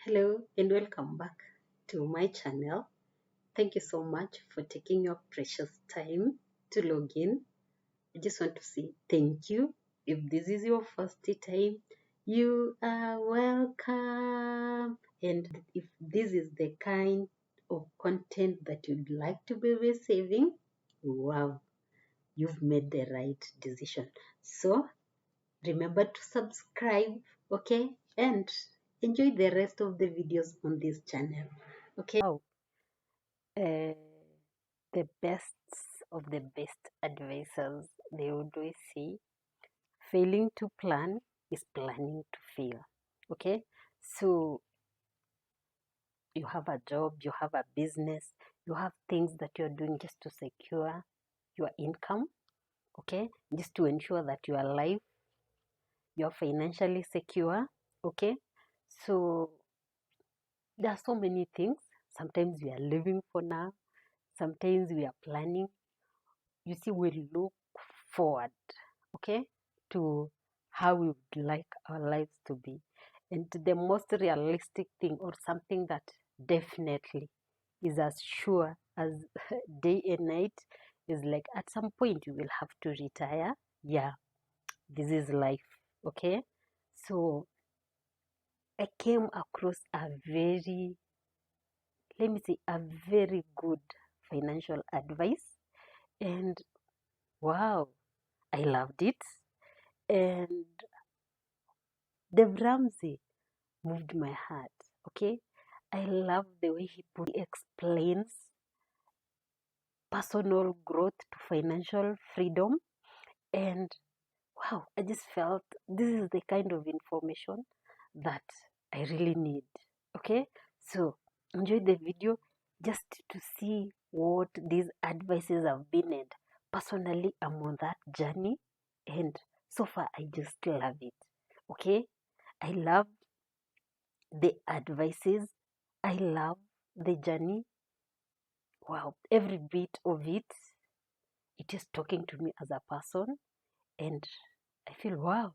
Hello and welcome back to my channel. Thank you so much for taking your precious time to log in. I just want to say thank you. If this is your first time, you are welcome. And if this is the kind of content that you'd like to be receiving, wow, you've made the right decision. So remember to subscribe, okay, and enjoy the rest of the videos on this channel, okay. The best of the best advisors, they always say failing to plan is planning to fail. Okay, so you have a job, you have a business, you have things that you're doing just to secure your income, okay, just to ensure that your life, you're financially secure. Okay, so there are so many things. Sometimes we are living for now, sometimes we are planning. You see, we look forward, okay, to how we would like our lives to be. And the most realistic thing, or something that definitely is as sure as day and night, is like at some point you will have to retire. Yeah, this is life, okay? So I came across a very, let me say, a very good financial advice. And wow, I loved it. And Ramsey moved my heart. Okay, I love the way he explains personal growth to financial freedom, and wow, I just felt this is the kind of information that I really need. Okay, so enjoy the video just to see what these advices have been, and personally I'm on that journey, and so far I just love it. Okay, I love the advices, I love the journey. Wow, every bit of it, it is talking to me as a person, and I feel wow,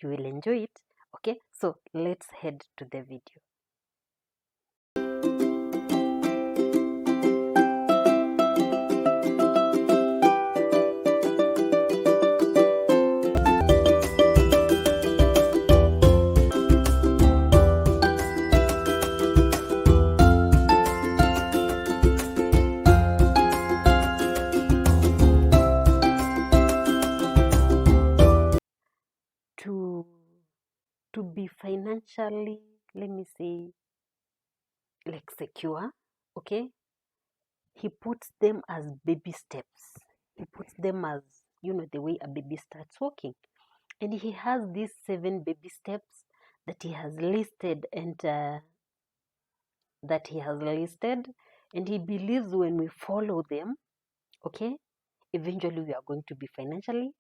you will enjoy it. Okay, so let's head to the video. To be financially, let me say, like secure, okay, he puts them as baby steps. He puts them as, you know, the way a baby starts walking. And he has these 7 baby steps that he has listed, and and he believes when we follow them, okay, eventually we are going to be financially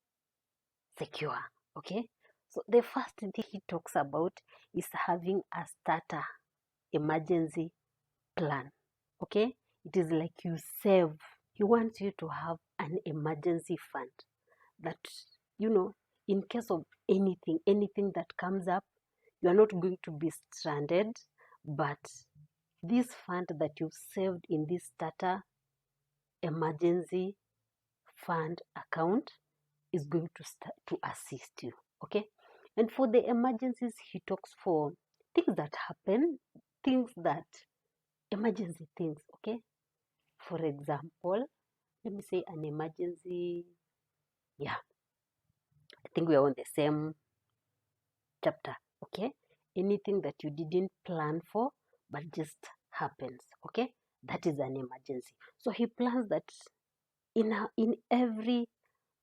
secure. Okay, so the first thing he talks about is having a starter emergency plan. Okay, it is like you save. He wants you to have an emergency fund that, you know, in case of anything that comes up, you are not going to be stranded, but this fund that you've saved in this starter emergency fund account is going to assist you. Okay, and for the emergencies, he talks for things that happen, things that emergency things. Okay, for example, let me say an emergency. Yeah, I think we are on the same chapter. Okay, anything that you didn't plan for but just happens. Okay, that is an emergency. So he plans that in every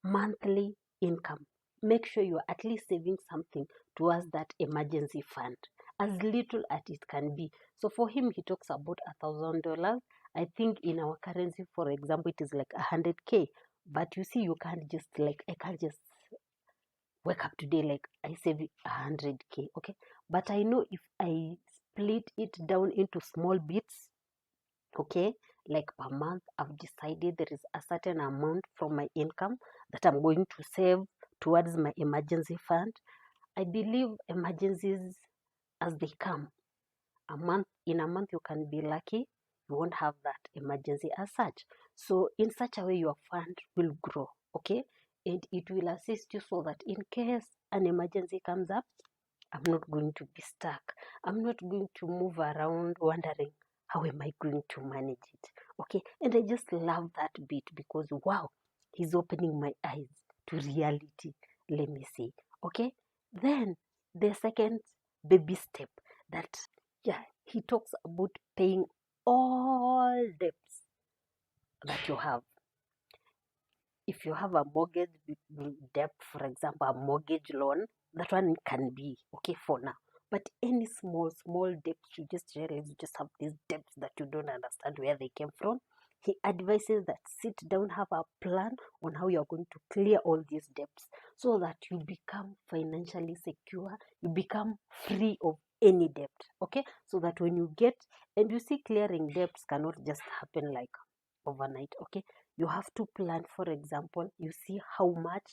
monthly income, make sure you are at least saving something towards that emergency fund, as little as it can be. So for him, he talks about $1,000. I think in our currency, for example, it is like 100K. But you see, you can't just like, I can't just wake up today like I save 100K. Okay, but I know if I split it down into small bits, okay, like per month I've decided there is a certain amount from my income that I'm going to save towards my emergency fund. I believe emergencies, as they come, in a month you can be lucky, you won't have that emergency as such. So in such a way your fund will grow, okay, and it will assist you so that in case an emergency comes up, I'm not going to be stuck. I'm not going to move around wondering how am I going to manage it. Okay, and I just love that bit because wow, he's opening my eyes to reality. Let me see. Okay, then the second baby step that he talks about paying all debts that you have. If you have a mortgage debt, for example, a mortgage loan, that one can be okay for now. But any small debts, you just realize you just have these debts that you don't understand where they came from. He advises that sit down, have a plan on how you're going to clear all these debts so that you become financially secure, you become free of any debt. Okay, so that when you get, and you see, clearing debts cannot just happen like overnight. Okay, you have to plan. For example, you see how much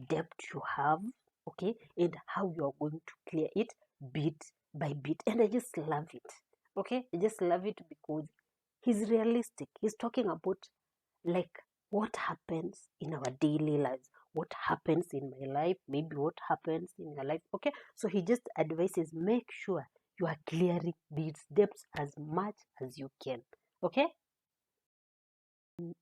debt you have, okay, and how you are going to clear it bit by bit. And I just love it. Okay, I just love it because he's realistic. He's talking about like what happens in our daily lives, what happens in my life, maybe what happens in your life. Okay, so he just advises make sure you are clearing these debts as much as you can. Okay,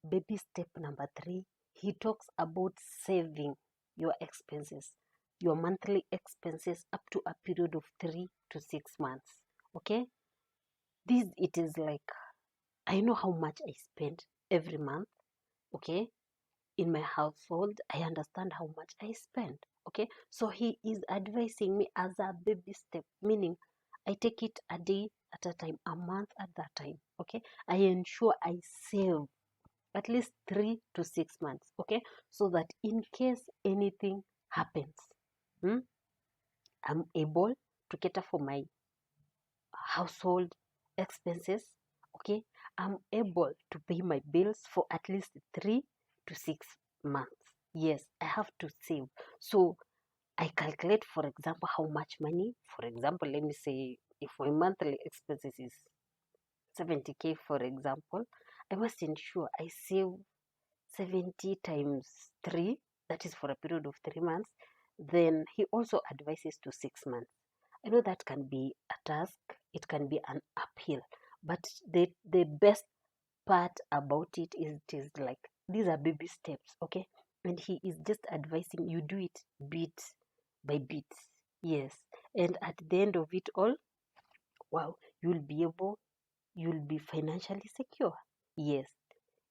baby step number 3, he talks about saving your expenses, your monthly expenses up to a period of 3 to 6 months. Okay, this, it is like I know how much I spend every month. Okay, in my household I understand how much I spend. Okay, so he is advising me as a baby step, meaning I take it a day at a time, a month at that time. Okay, I ensure I save at least 3 to 6 months. Okay, so that in case anything happens, I'm able to cater for my household expenses. Okay, I'm able to pay my bills for at least 3 to 6 months. Yes, I have to save. So I calculate, for example, how much money. For example, let me say if my monthly expenses is 70K, for example, I must ensure I save 70 times 3, that is for a period of 3 months. Then he also advises to 6 months. I know that can be a task, it can be an uphill, but the best part about it is like these are baby steps. Okay, and he is just advising you do it bit by bit. Yes, and at the end of it all, wow, you'll be financially secure. Yes,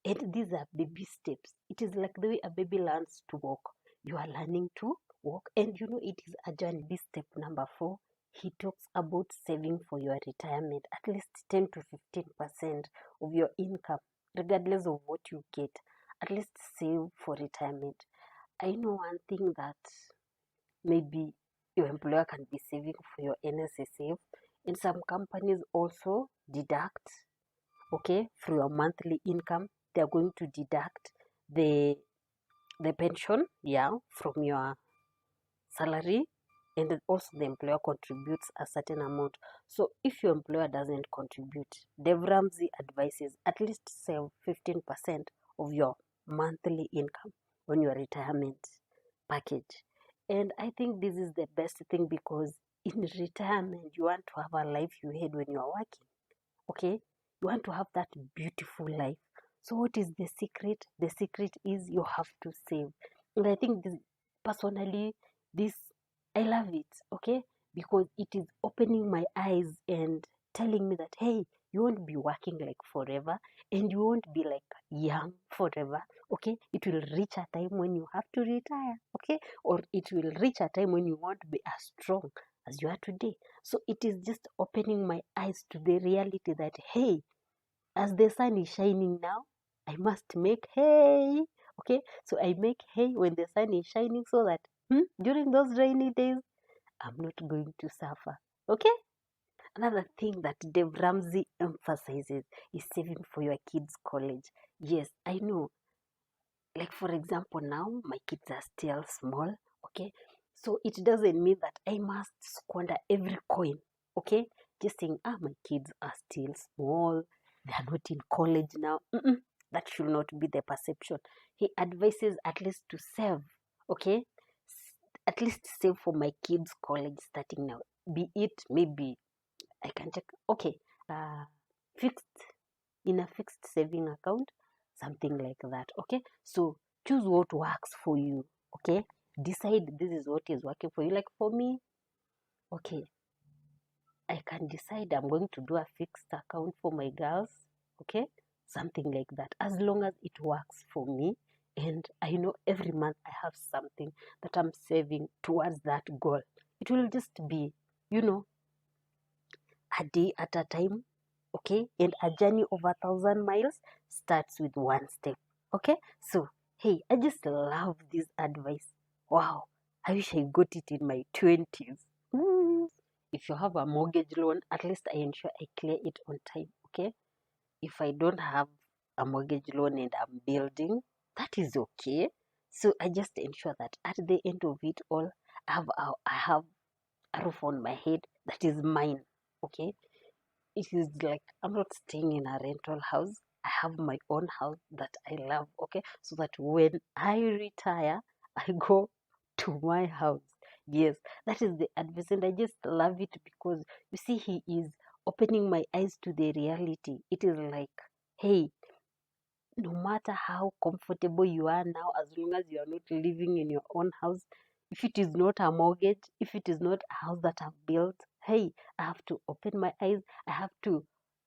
and these are baby steps. It is like the way a baby learns to walk. You are learning to walk, and you know it is a journey. This step number 4, he talks about saving for your retirement, at least 10 to 15% of your income, regardless of what you get. At least save for retirement. I know one thing that maybe your employer can be saving for your NSSF, and some companies also deduct, okay, for your monthly income. They're going to deduct the pension, yeah, from your salary, and then also the employer contributes a certain amount. So if your employer doesn't contribute, Dev Ramsey advises at least save 15% of your monthly income on your retirement package. And I think this is the best thing because in retirement you want to have a life you had when you are working. Okay, you want to have that beautiful life. So what is the secret? The secret is you have to save. And I think this, personally, this, I love it. Okay, because it is opening my eyes and telling me that hey, you won't be working like forever, and you won't be like young forever. Okay, it will reach a time when you have to retire. Okay, or it will reach a time when you won't be as strong as you are today. So it is just opening my eyes to the reality that hey, as the sun is shining now, I must make hay. Okay, so I make hay when the sun is shining so that during those rainy days I'm not going to suffer. Okay, another thing that Dave Ramsey emphasizes is saving for your kids' college. Yes, I know, like for example, now my kids are still small. Okay, so it doesn't mean that I must squander every coin. Okay, just saying, my kids are still small, they are not in college now. That should not be the perception. He advises at least to save, okay? At least save for my kids' college starting now. Be it maybe I can check, okay, fixed in a fixed saving account, something like that, okay? So choose what works for you, okay? Decide this is what is working for you. Like for me, okay, I can decide I'm going to do a fixed account for my girls, okay? Something like that, as long as it works for me. And I know every month I have something that I'm saving towards that goal. It will just be, a day at a time, okay? And a journey of 1,000 miles starts with one step, okay? So, hey, I just love this advice. Wow, I wish I got it in my 20s. If you have a mortgage loan, at least I ensure I clear it on time, okay? If I don't have a mortgage loan and I'm building, that is okay. So I just ensure that at the end of it all, I have a roof on my head that is mine, okay? It is like I'm not staying in a rental house. I have my own house that I love, okay? So that when I retire, I go to my house. Yes, that is the advice, and I just love it because you see, he is opening my eyes to the reality. It is like, hey, no matter how comfortable you are now, as long as you are not living in your own house, if it is not a mortgage, if it is not a house that I've built, hey, I have to open my eyes. I have to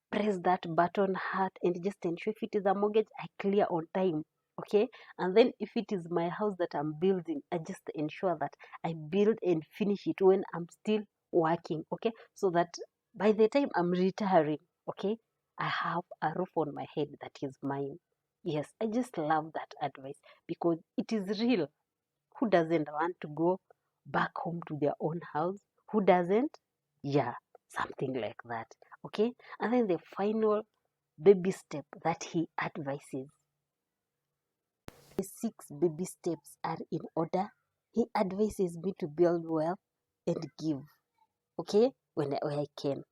press that button hard and just ensure if it is a mortgage, I clear on time. Okay, and then if it is my house that I'm building, I just ensure that I build and finish it when I'm still working. Okay, so that by the time I'm retiring, okay, I have a roof on my head that is mine. Yes, I just love that advice because it is real. Who doesn't want to go back home to their own house? Who doesn't? Yeah, something like that. Okay, and then the final baby step that he advises. The 6 baby steps are in order. He advises me to build wealth and give. Okay, when I can.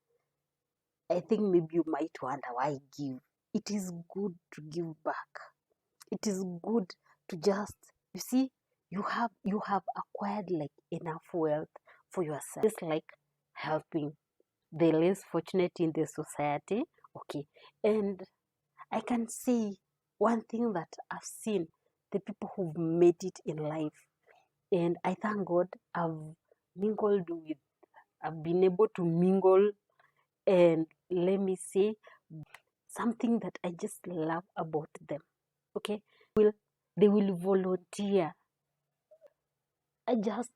I think maybe you might wonder why give. It is good to give back. It is good to just, you see, you have acquired like enough wealth for yourself. Just like helping the less fortunate in the society. Okay, and I can see one thing that I've seen the people who've made it in life, and I thank God I've been able to mingle, and let me say something that I just love about them. Okay, they will volunteer. I just,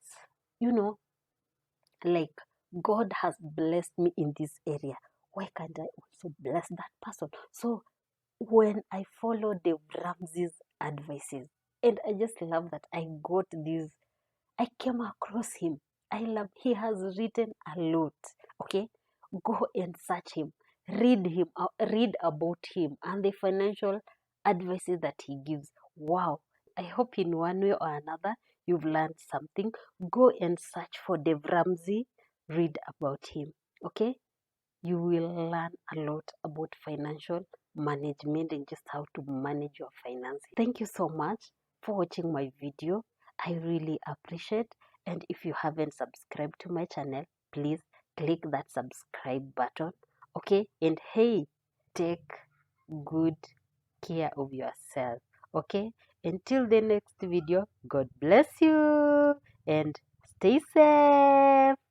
like, God has blessed me in this area. Why can't I also bless that person? So when I followed the Ramsey's advices, and I just love that I came across him. He has written a lot. Okay, go and search him, read about him and the financial advices that he gives. Wow, I hope in one way or another you've learned something. Go and search for Dave Ramsey, read about him. Okay, you will learn a lot about financial management and just how to manage your finances. Thank you so much for watching my video. I really appreciate, and if you haven't subscribed to my channel, please click that subscribe button. Okay, and hey, take good care of yourself. Okay, until the next video, God bless you and stay safe.